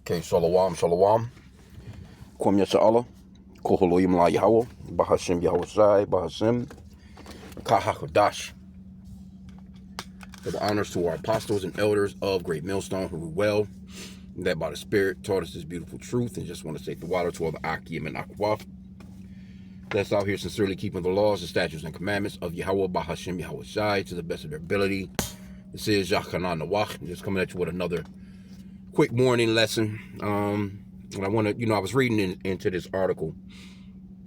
Okay, shalom, shalom. Kwam Yasha'Allah. Koholoyim la Yahweh. Bahashim Yahweh Shai. Bahashim. Kahakodash. For the honors to our apostles and elders of Great Millstone who rule well, and that by the Spirit taught us this beautiful truth. And just want to say the water to all the Akim and Akwaf that's out here sincerely keeping the laws, the statutes, and commandments of Yahweh Bahashim Yahweh Shai to the best of their ability. This is Yachanan Nawach. Just coming at you with another quick morning lesson. And I want to, I was reading into this article.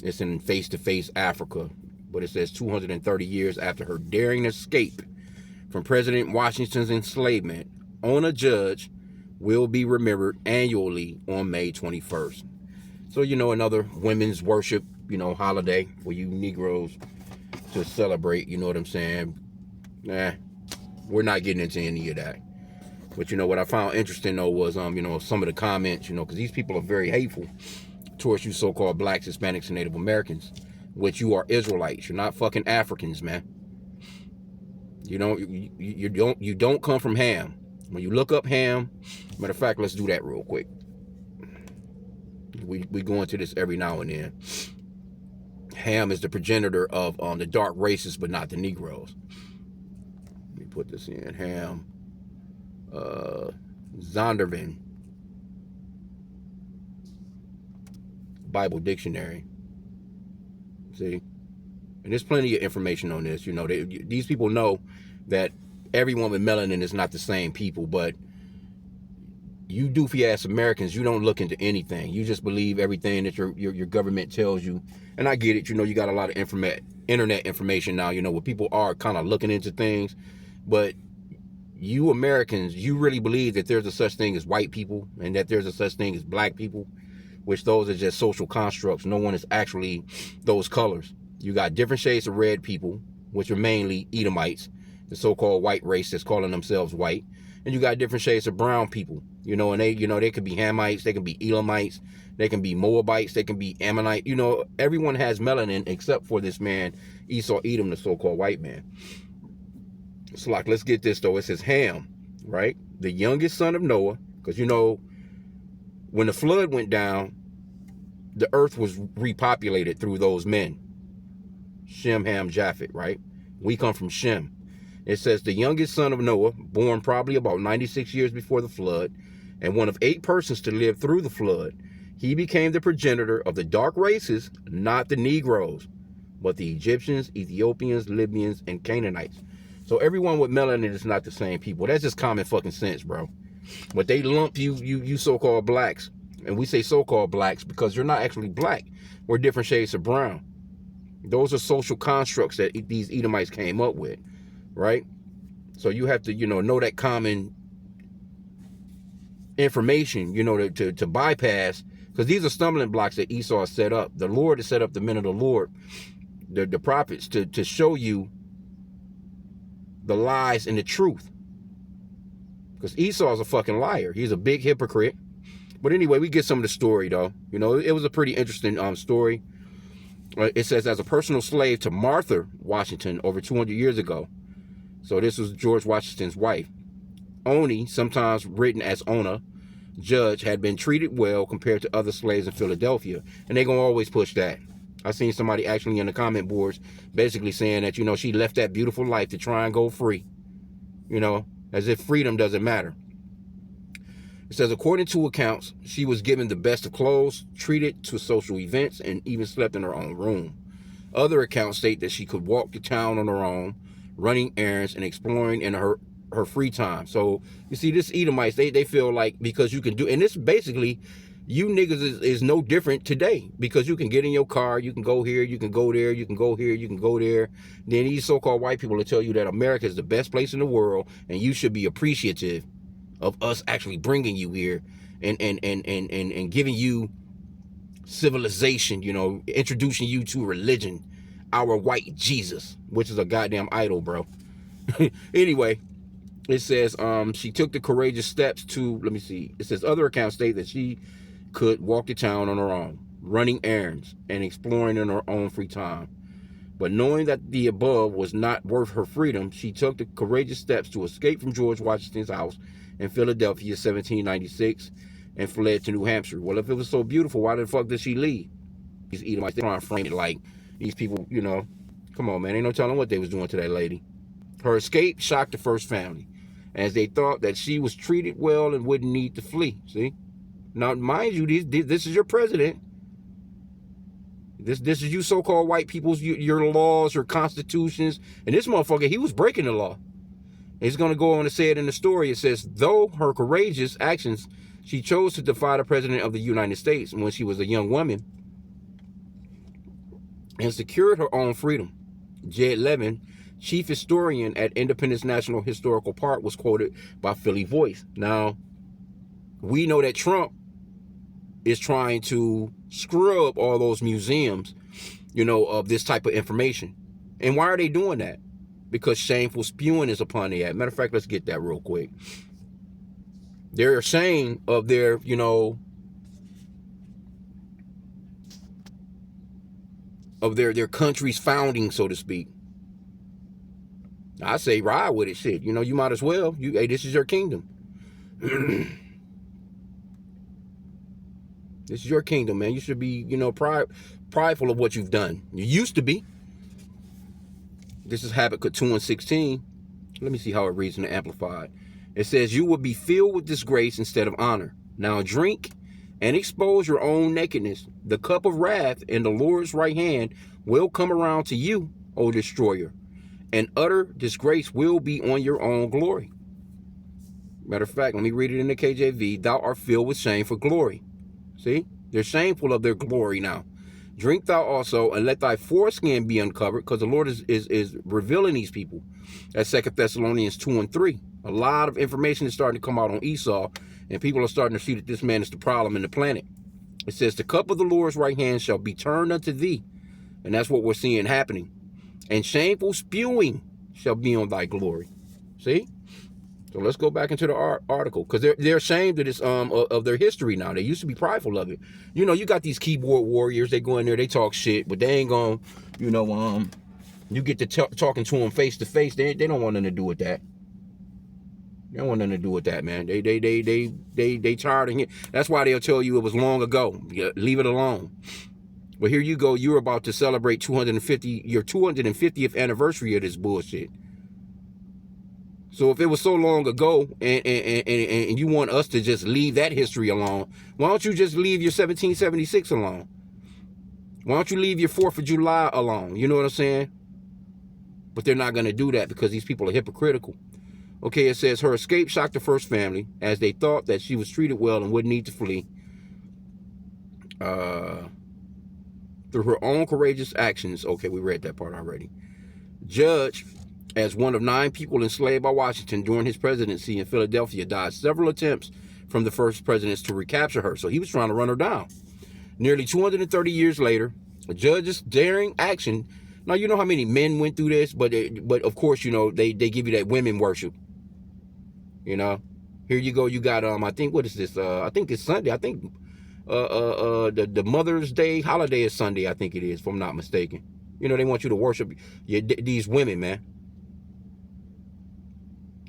It's in Face to Face Africa, but it says 230 years after her daring escape from President Washington's enslavement, Ona Judge will be remembered annually on May 21st. So, another women's worship, holiday for you Negroes to celebrate, you know what I'm saying? We're not getting into any of that. But, what I found interesting, though, was, some of the comments, because these people are very hateful towards you so-called blacks, Hispanics, and Native Americans, which you are Israelites. You're not fucking Africans, man. You don't come from Ham. When you look up Ham, matter of fact, let's do that real quick. We go into this every now and then. Ham is the progenitor of the dark races, but not the Negroes. Let me put this in. Ham. Zondervan Bible Dictionary. See? And there's plenty of information on this. These people know that everyone with melanin is not the same people, but you doofy ass Americans, you don't look into anything. You just believe everything that your government tells you. And I get it, you got a lot of internet information now, where people are kind of looking into things, but you Americans, you really believe that there's a such thing as white people and that there's a such thing as black people, which those are just social constructs. No one is actually those colors. You got different shades of red people, which are mainly Edomites, the so-called white race that's calling themselves white. And you got different shades of brown people, and they could be Hamites, they can be Elamites, they can be Moabites, they can be Ammonite. Everyone has melanin except for this man, Esau Edom, the so-called white man. So let's get this though. It says Ham, right? The youngest son of Noah, because when the flood went down, the earth was repopulated through those men. Shem, Ham, Japheth, right? We come from Shem. It says the youngest son of Noah, born probably about 96 years before the flood, and one of 8 persons to live through the flood. He became the progenitor of the dark races, not the Negroes, but the Egyptians, Ethiopians, Libyans, and Canaanites. So everyone with melanin is not the same people. That's just common fucking sense, bro. But they lump you so-called blacks. And we say so-called blacks because you're not actually black. We're different shades of brown. Those are social constructs that these Edomites came up with, right? So you have to, know that common information, to bypass, because these are stumbling blocks that Esau set up. The Lord has set up the men of the Lord, the prophets, to show you the lies and the truth. Because Esau's a fucking liar. He's a big hypocrite. But anyway, we get some of the story, though. It was a pretty interesting story. It says, as a personal slave to Martha Washington over 200 years ago. So this was George Washington's wife. Oni, sometimes written as Ona Judge, had been treated well compared to other slaves in Philadelphia. And they're going to always push that. I seen somebody actually in the comment boards basically saying that, she left that beautiful life to try and go free. As if freedom doesn't matter. It says, according to accounts, she was given the best of clothes, treated to social events, and even slept in her own room. Other accounts state that she could walk the town on her own, running errands and exploring in her free time. So, you see, this Edomites, they feel like because you can do, and this basically, you niggas is no different today, because you can get in your car, you can go here, you can go there, you can go here, you can go there. Then these so-called white people will tell you that America is the best place in the world, and you should be appreciative of us actually bringing you here and giving you civilization, introducing you to religion, our white Jesus, which is a goddamn idol, bro. Anyway, it says she took the courageous steps to, let me see, it says other accounts state that she could walk the town on her own, running errands and exploring in her own free time. But knowing that the above was not worth her freedom, she took the courageous steps to escape from George Washington's house in Philadelphia, 1796, and fled to New Hampshire. Well, if it was so beautiful, why the fuck did she leave? These Edomites, they're trying to frame it like these people, you know. Come on, man. Ain't no telling what they was doing to that lady. Her escape shocked the first family, as they thought that she was treated well and wouldn't need to flee. See? Now, mind you, this is your president. This is you so-called white people's, your laws, your constitutions. And this motherfucker, he was breaking the law. He's going to go on to say it in the story. It says, though her courageous actions, she chose to defy the president of the United States when she was a young woman and secured her own freedom. Jed Levin, chief historian at Independence National Historical Park, was quoted by Philly Voice. Now, we know that Trump is trying to scrub all those museums, you know, of this type of information. And why are they doing that? Because shameful spewing is upon the act. Matter of fact, let's get that real quick. They're ashamed of their, you know, of their country's founding, so to speak. I say ride with it, shit. You know, you might as well. Hey, this is your kingdom. This is your kingdom, man. You should be, you know, prideful of what you've done. You used to be. This is Habakkuk 2:16. Let me see how it reads in the Amplified. It says, you will be filled with disgrace instead of honor. Now drink and expose your own nakedness. The cup of wrath in the Lord's right hand will come around to you, O destroyer, and utter disgrace will be on your own glory. Matter of fact, let me read it in the KJV. Thou art filled with shame for glory. See? They're shameful of their glory now. Drink thou also, and let thy foreskin be uncovered, because the Lord is revealing these people. That's 2 Thessalonians 2:3. A lot of information is starting to come out on Esau, and people are starting to see that this man is the problem in the planet. It says, the cup of the Lord's right hand shall be turned unto thee. And that's what we're seeing happening. And shameful spewing shall be on thy glory. See? So let's go back into the article, because they're ashamed of this of their history now. They used to be prideful of it. You know, you got these keyboard warriors. They go in there, they talk shit, but they ain't gonna, you know, you get to talking to them face to face. They don't want nothing to do with that. They don't want nothing to do with that, man. They tired of it. That's why they'll tell you it was long ago. Leave it alone. But here you go. You're about to celebrate your 250th anniversary of this bullshit. So if it was so long ago and you want us to just leave that history alone, why don't you just leave your 1776 alone? Why don't you leave your 4th of July alone? You know what I'm saying? But they're not going to do that because these people are hypocritical. Okay, it says, her escape shocked the first family as they thought that she was treated well and wouldn't need to flee. Through her own courageous actions. Okay, we read that part already. Judge, as one of 9 people enslaved by Washington during his presidency in Philadelphia, died several attempts from the first presidents to recapture her. So he was trying to run her down. Nearly 230 years later, a judge's daring action. Now, you know how many men went through this, but of course, you know, they give you that women worship. You know, here you go. You got, I think, what is this? I think it's Sunday. I think the Mother's Day holiday is Sunday. I think it is, if I'm not mistaken. You know, they want you to worship these women, man.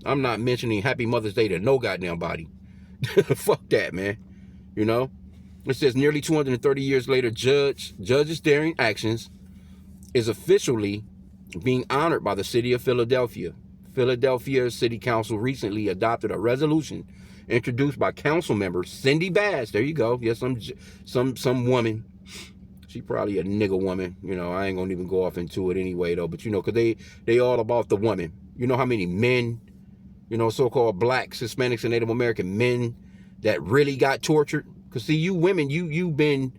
I'm not mentioning Happy Mother's Day to no goddamn body. Fuck that, man. You know, it says nearly 230 years later, Judge's daring actions is officially being honored by the city of Philadelphia. Philadelphia City Council recently adopted a resolution introduced by council member Cindy Bass. There you go. Yes, some woman. She probably a nigga woman. You know, I ain't gonna even go off into it anyway though. But you know, cause they all about the woman. You know how many men, you know, so-called blacks, Hispanics, and Native American men that really got tortured? Cause see, you women, you've been,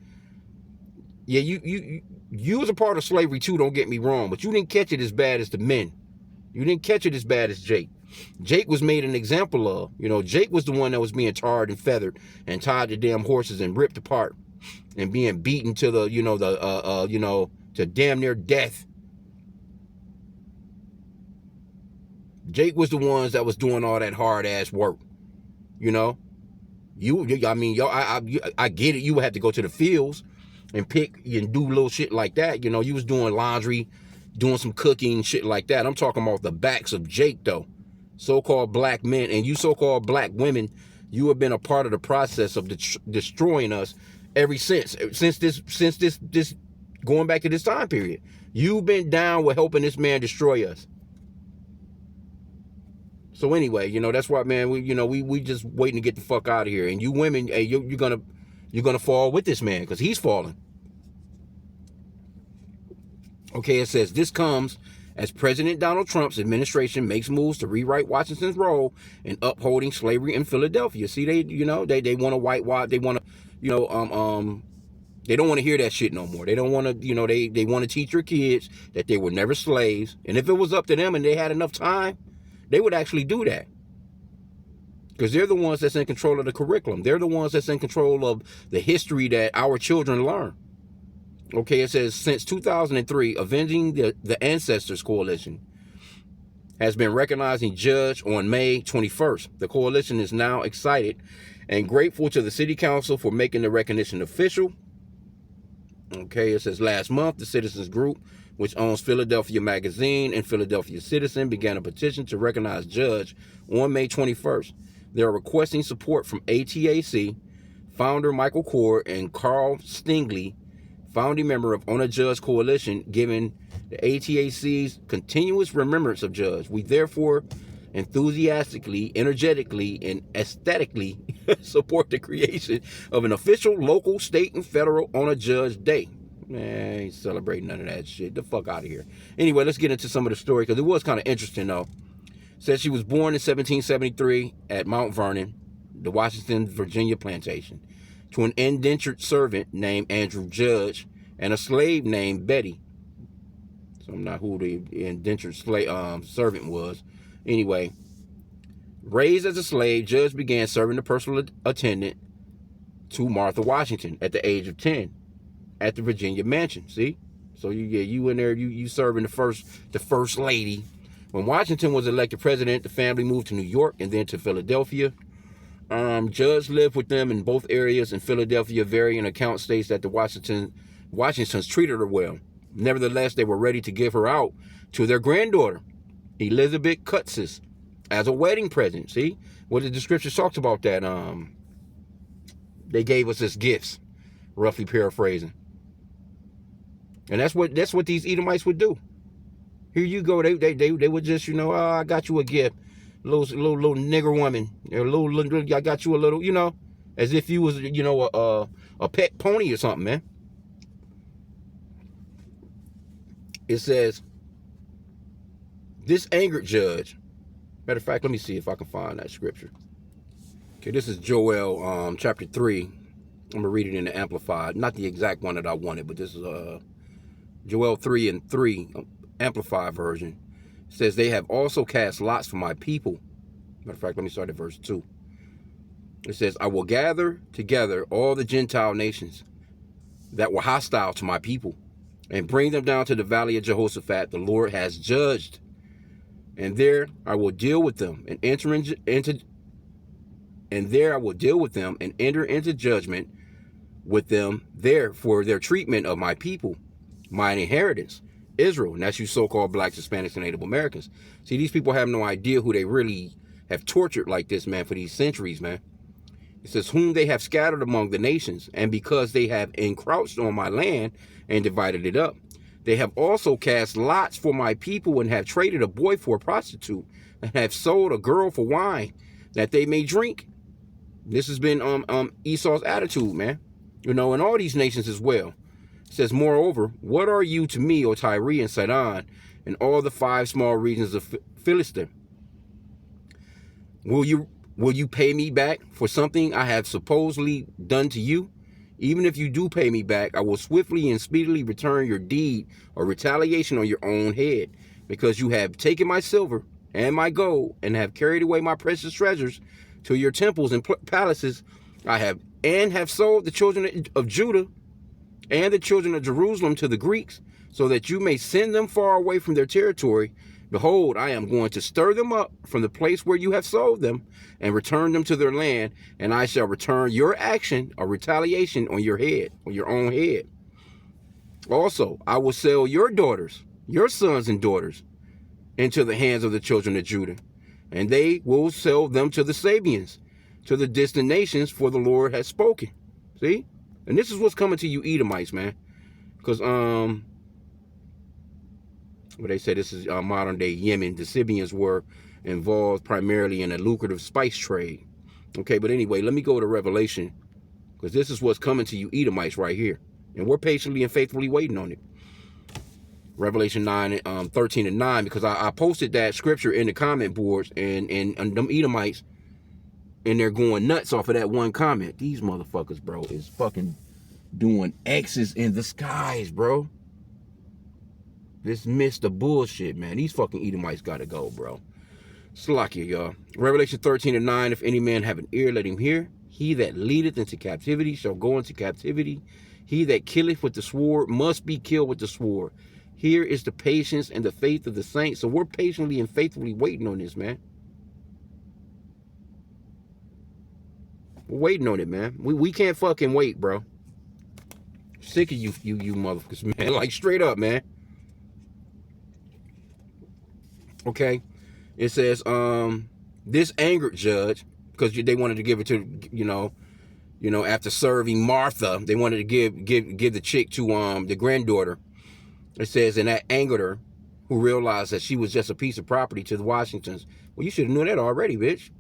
yeah, you was a part of slavery too. Don't get me wrong, but you didn't catch it as bad as the men. You didn't catch it as bad as Jake. Jake was made an example of. You know, Jake was the one that was being tarred and feathered and tied to damn horses and ripped apart and being beaten to the, to damn near death. Jake was the ones that was doing all that hard ass work. You know, I get it. You would have to go to the fields and pick and do little shit like that. You know, you was doing laundry, doing some cooking, shit like that. I'm talking about the backs of Jake, though. So-called black men and you so-called black women, You have been a part of the process of destroying us ever since this going back to this time period. You've been down with helping this man destroy us. So anyway, that's why, man, we just waiting to get the fuck out of here. And you women, hey, you're gonna fall with this man, because he's falling. Okay, it says this comes as President Donald Trump's administration makes moves to rewrite Washington's role in upholding slavery in Philadelphia. See, they want to whitewash. They want to, they don't want to hear that shit no more. They don't want to, they want to teach your kids that they were never slaves. And if it was up to them and they had enough time, they would actually do that. Because they're the ones that's in control of the curriculum. They're the ones that's in control of the history that our children learn. Okay, it says, since 2003, Avenging the Ancestors Coalition has been recognizing Judge on May 21st. The coalition is now excited and grateful to the city council for making the recognition official. Okay, it says, last month, the Citizens Group, which owns Philadelphia Magazine and Philadelphia Citizen, began a petition to recognize Judge on May 21st. They are requesting support from ATAC, founder Michael Cord, and Carl Stingley, founding member of Ona Judge Coalition, given the ATAC's continuous remembrance of Judge. We therefore enthusiastically, energetically, and aesthetically support the creation of an official local, state, and federal Ona Judge Day. Man, I ain't celebrating none of that shit. The fuck out of here. Anyway, let's get into some of the story, because it was kind of interesting, though. Says she was born in 1773 at Mount Vernon, the Washington, Virginia plantation, to an indentured servant named Andrew Judge and a slave named Betty. So I'm not who the indentured servant was. Anyway, raised as a slave, Judge began serving the personal attendant to Martha Washington at the age of 10 at the Virginia mansion. See? So you in there, you serving the first lady. When Washington was elected president, the family moved to New York and then to Philadelphia. Judge lived with them in both areas. In Philadelphia, varying account states that the Washingtons treated her well. Nevertheless, they were ready to give her out to their granddaughter, Elizabeth Cutsis, as a wedding present. See what the description talks about that. They gave us as gifts, roughly paraphrasing. And that's what these Edomites would do. Here you go. They would just, oh, I got you a gift. Little nigger woman, I got you a little, as if you was, a pet pony or something, man. It says, this angered Judge. Matter of fact, let me see if I can find that scripture. Okay, this is Joel, chapter 3. I'm gonna read it in the Amplified, not the exact one that I wanted, but this is Joel 3:3, Amplified version. Says, they have also cast lots for my people. Matter of fact, let me start at verse 2. It says, I will gather together all the Gentile nations that were hostile to my people and bring them down to the valley of Jehoshaphat. The Lord has judged. And there I will deal with them and enter into judgment with them there for their treatment of my people, my inheritance, Israel. And that's you so-called blacks, Hispanics, and Native Americans. See, these people have no idea who they really have tortured like this, man, for these centuries, man. It says, whom they have scattered among the nations, and because they have encroached on my land and divided it up. They have also cast lots for my people and have traded a boy for a prostitute and have sold a girl for wine that they may drink. This has been Esau's attitude, man. In all these nations as well. It says, moreover, what are you to me, O Tyre and Sidon, and all the 5 small regions of Philistia? Will you pay me back for something I have supposedly done to you? Even if you do pay me back, I will swiftly and speedily return your deed or retaliation on your own head, because you have taken my silver and my gold and have carried away my precious treasures to your temples and palaces. I have sold the children of Judah and the children of Jerusalem to the Greeks, so that you may send them far away from their territory. Behold, I am going to stir them up from the place where you have sold them and return them to their land, and I shall return your action or retaliation on your head, on your own head. Also, I will sell your daughters, your sons and daughters, into the hands of the children of Judah, and they will sell them to the Sabians, to the distant nations, for the Lord has spoken. See? And this is what's coming to you Edomites, man. Because, what they say, this is modern day Yemen. The Sabians were involved primarily in a lucrative spice trade. Okay, but anyway, let me go to Revelation, because this is what's coming to you Edomites right here. And we're patiently and faithfully waiting on it. Revelation 9, 13 and 9, because I posted that scripture in the comment boards, and them Edomites, and they're going nuts off of that one comment. These motherfuckers, bro, is fucking doing X's in the skies, bro. This Mr. Bullshit, man. These fucking Edomites gotta go, bro. Slakia, y'all. Revelation 13 and 9, if any man have an ear, let him hear. He that leadeth into captivity shall go into captivity. He that killeth with the sword must be killed with the sword. Here is the patience and the faith of the saints. So we're patiently and faithfully waiting on this, man. We're waiting on it, man. We can't fucking wait, bro. Sick of you motherfuckers, man. Like, straight up, man. Okay. It says, this angered Judge, because they wanted to give it to, you know, after serving Martha, they wanted to give the chick to the granddaughter. It says, and that angered her, who realized that she was just a piece of property to the Washingtons. Well, you should have known that already, bitch.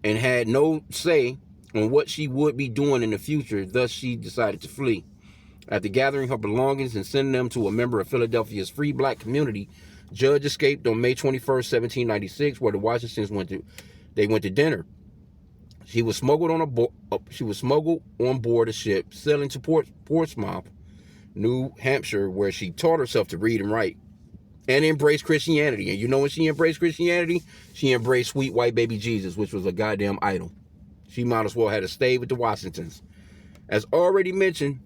And had no say on what she would be doing in the future. Thus, she decided to flee. After gathering her belongings and sending them to a member of Philadelphia's free black community, Judge escaped on May 21st, 1796, where the Washingtons went to dinner. She was smuggled on board a ship sailing to Portsmouth, New Hampshire, where she taught herself to read and write and embrace Christianity. And you know when she embraced Christianity? She embraced sweet white baby Jesus, which was a goddamn idol. She might as well have to stay with the Washingtons. As already mentioned,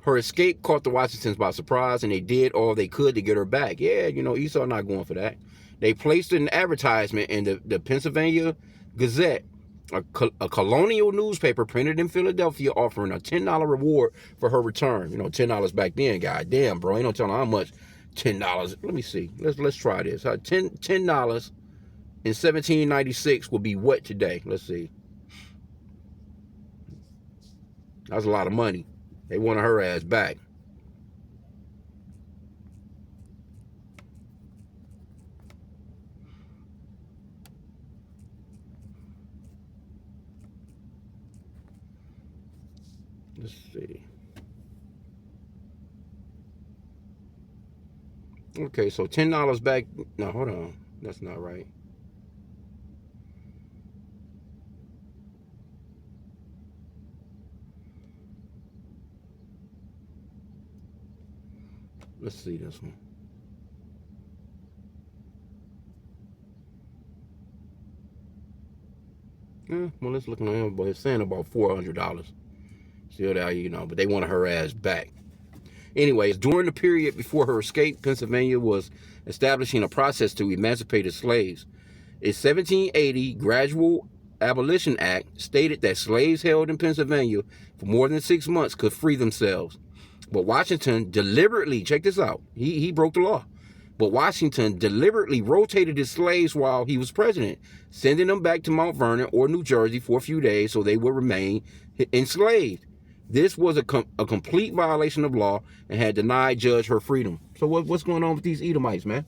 her escape caught the Washingtons by surprise, and they did all they could to get her back. Yeah, you know, Esau not going for that. They placed an advertisement in the Pennsylvania Gazette, a colonial newspaper printed in Philadelphia, offering a $10 reward for her return. You know, $10 back then, goddamn, bro. Ain't no telling how much. $10. Let me see. Let's try this. $10 in 1796 would be what today? Let's see. That's a lot of money. They wanted her ass back. Let's see. Okay, so $10 back. No, hold on. That's not right. Let's see this one. Well, let's look at him, but it's saying about $400. Still there, you know, but they wanted her ass back. Anyways, during the period before her escape, Pennsylvania was establishing a process to emancipate its slaves. Its 1780 Gradual Abolition Act stated that slaves held in Pennsylvania for more than 6 months could free themselves. But Washington deliberately, check this out, he broke the law. But Washington deliberately rotated his slaves while he was president, sending them back to Mount Vernon or New Jersey for a few days so they would remain enslaved. This was a complete violation of law and had denied Judge her freedom. So what's going on with these Edomites, man?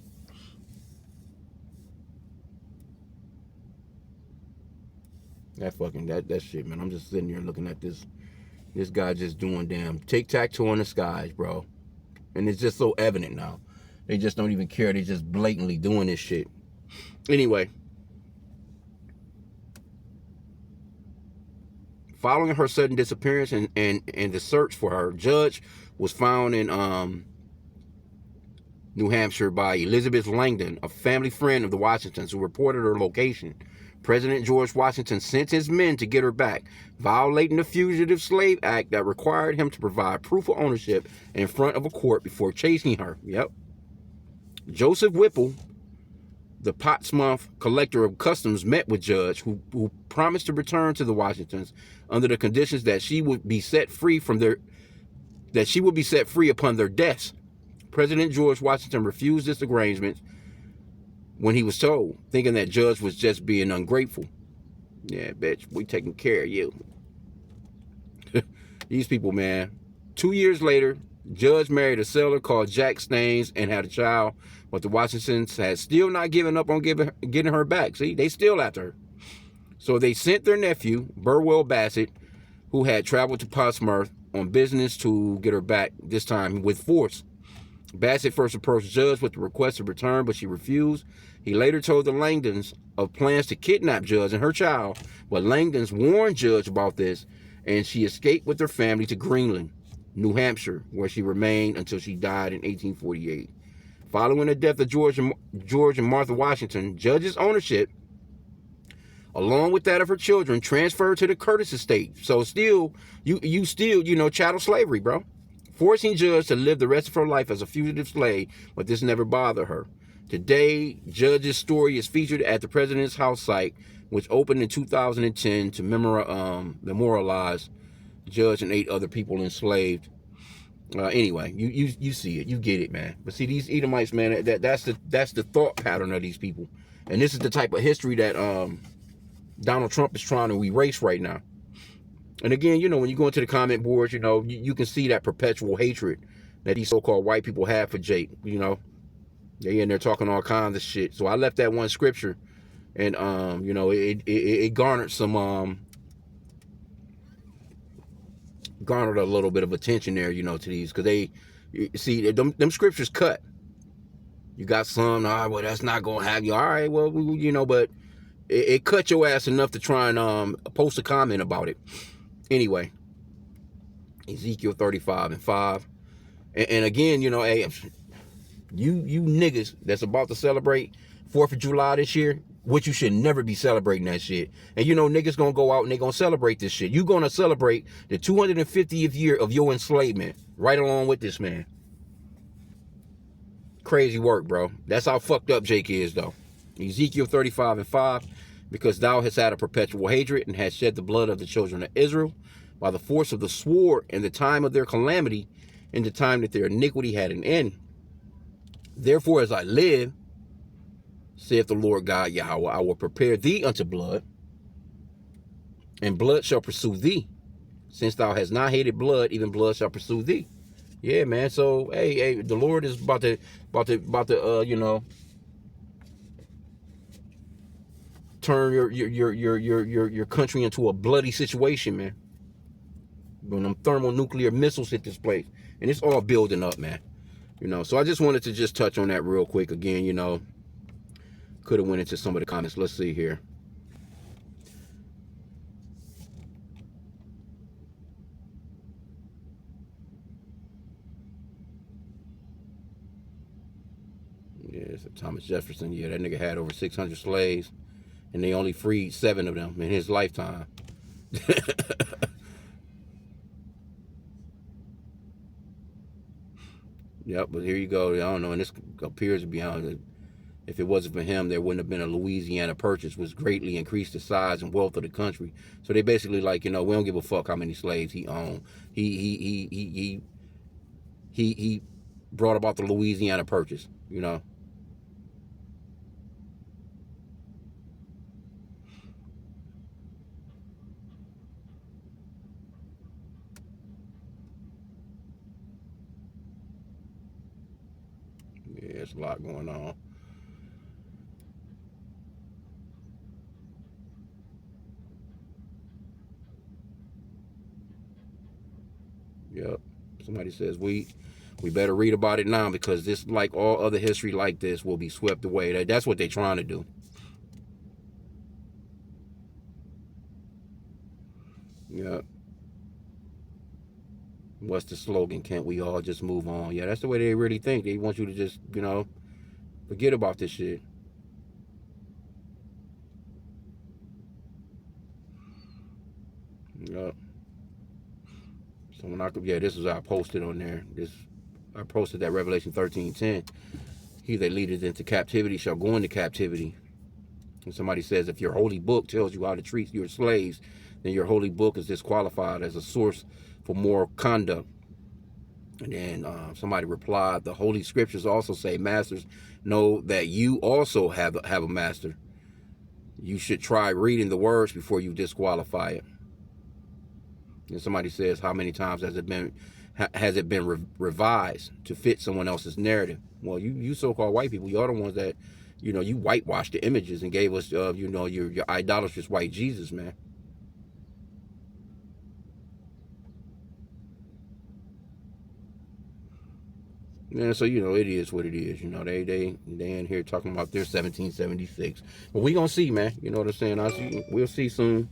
That shit, man. I'm just sitting here looking at this guy just doing damn tic-tac-toe in the skies, bro. And it's just so evident now. They just don't even care. They just blatantly doing this shit. Anyway. Following her sudden disappearance and the search for her, Judge was found in New Hampshire by Elizabeth Langdon, a family friend of the Washingtons, who reported her location. President George Washington sent his men to get her back, violating the Fugitive Slave Act that required him to provide proof of ownership in front of a court before chasing her. Yep. Joseph Whipple, the Portsmouth collector of customs, met with Judge, who promised to return to the Washingtons under the conditions that she would be set free upon their deaths. President George Washington refused this arrangement when he was told, thinking that Judge was just being ungrateful. Yeah, bitch, we taking care of you. These people, man. 2 years later, Judge married a sailor called Jack Staines and had a child, but the Washingtons had still not given up on getting her back. See, they still after her. So they sent their nephew, Burwell Bassett, who had traveled to Portsmouth on business, to get her back, this time with force. Bassett first approached Judge with the request to return, but she refused. He later told the Langdons of plans to kidnap Judge and her child, but Langdons warned Judge about this, and she escaped with her family to Greenland, New Hampshire, where she remained until she died in 1848. Following the death of George and Martha Washington, Judge's ownership, along with that of her children, transferred to the Curtis estate. So still, you still, chattel slavery, bro. Forcing Judge to live the rest of her life as a fugitive slave, but this never bothered her. Today, Judge's story is featured at the President's House site, which opened in 2010 to memorialize Judge and 8 other people enslaved. Anyway, you see it, you get it, man. But see, these Edomites, man, that's the thought pattern of these people, and this is the type of history that Donald Trump is trying to erase right now. And again, when you go into the comment boards, you can see that perpetual hatred that these so-called white people have for Jake. They in there talking all kinds of shit. So I left that one scripture, and it garnered some garnered a little bit of attention there, to these, because they see them scriptures cut. You got some, well, that's not gonna have you. All right, well, but it cut your ass enough to try and post a comment about it. Anyway, Ezekiel 35:5, and again, hey, you niggas that's about to celebrate 4th of July this year, which you should never be celebrating that shit. And niggas gonna go out and they gonna celebrate this shit. You gonna celebrate the 250th year of your enslavement right along with this, man. Crazy work, bro. That's how fucked up Jake is, though. Ezekiel 35:5, because thou hast had a perpetual hatred and hast shed the blood of the children of Israel by the force of the sword in the time of their calamity, in the time that their iniquity had an end. Therefore, as I live, saith the Lord God Yahweh, I will prepare thee unto blood, and blood shall pursue thee. Since thou hast not hated blood, even blood shall pursue thee. Yeah, man. So, hey, the Lord is about to turn your country into a bloody situation, man. When them thermonuclear missiles hit this place, and it's all building up, man. So I just wanted to just touch on that real quick. Again, could have went into some of the comments. Let's see here. Yeah, so Thomas Jefferson. Yeah, that nigga had over 600 slaves, and they only freed 7 of them in his lifetime. Yep, but here you go. I don't know, and this appears to be on. If it wasn't for him, there wouldn't have been a Louisiana Purchase, which greatly increased the size and wealth of the country. So they basically we don't give a fuck how many slaves he owned. He brought about the Louisiana Purchase. Yeah, it's a lot going on. Yep. Somebody says we better read about it now, because this, like all other history like this, will be swept away. That's what they're trying to do. Yep. What's the slogan? Can't we all just move on? Yeah, that's the way they really think. They want you to just, forget about this shit. Yep. So when this is I posted on there. I posted that Revelation 13:10. He that leadeth into captivity shall go into captivity. And somebody says, if your holy book tells you how to treat your slaves, then your holy book is disqualified as a source for moral conduct. And then somebody replied, the holy scriptures also say, masters, know that you also have a master. You should try reading the words before you disqualify it. And somebody says, how many times has it been revised to fit someone else's narrative? Well, you so-called white people, you're the ones that, you whitewashed the images and gave us, your idolatrous white Jesus, man. Yeah, so it is what it is. They in here talking about their 1776, but we gonna see, man. You know what I'm saying? We'll see soon.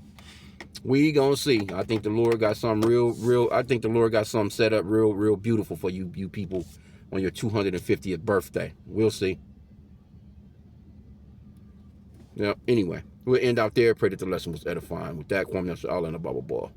We gonna see. I think the Lord got something real. I think the Lord got something set up real beautiful for you people on your 250th birthday. We'll see. Yeah. Anyway, we'll end out there. Pray that the lesson was edifying. With that, Kwame, all in a bubble ball.